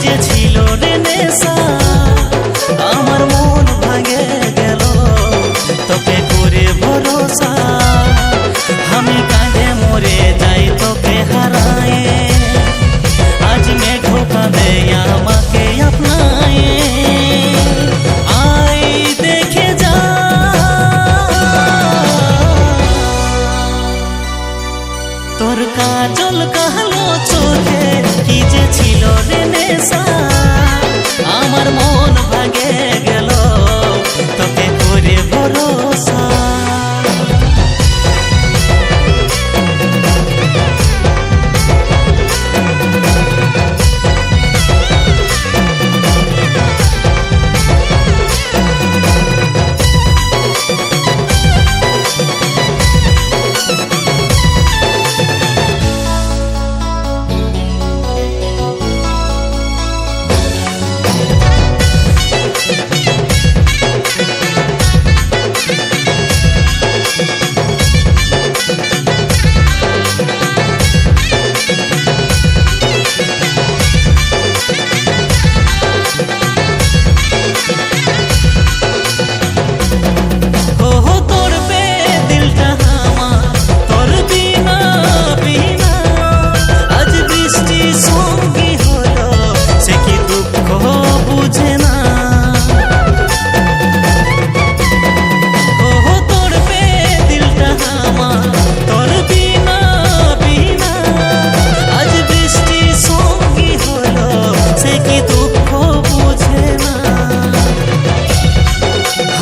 যে ছিল রে নেশা আমার মন ভাঙে গেল তোকে করে ভরসা আমি কাঁদে মরে যাই তোকে হারায়ে আজ মেঘ কাঁদে আমাকে আপনায়ে আই দেখে যা তোর কাজল কালো চোখে কি যে ছিল রে নেশা আমার মন ভাঙে গেল তোকে করে ভরসা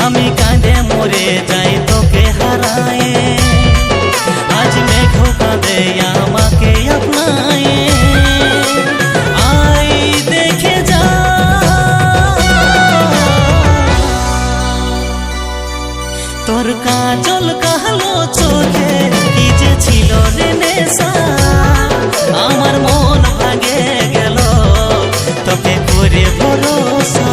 আমি কাঁদে মরে যাই তোকে হারায়ে আজ মেঘ কাঁদে আমাকে আপনায়ে আই দেখে যা তোর কাজল কালো চোখে কি যে ছিল রে নেশা আমার মন ভাঙে গেল তোকে করে ভরসা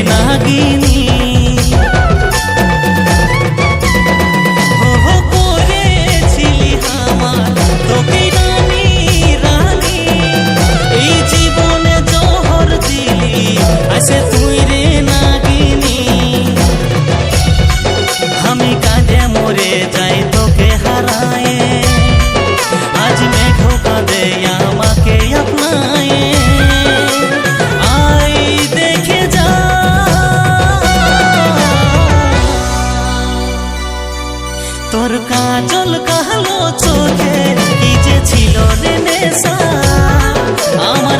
নাগিনী হো করেছিলি আমার তোকে রানী রানী এই জীবনে জহর দিলি আসে তুই রে নাগিনী আমি কাঁদে মরে যাই তোকে হারায়ে আজ মেঘ কাঁদে আমাকে আপনায়ে আই দেখে যা তোর কাজল কালো চোখে কি যে ছিল রে নেশা আমার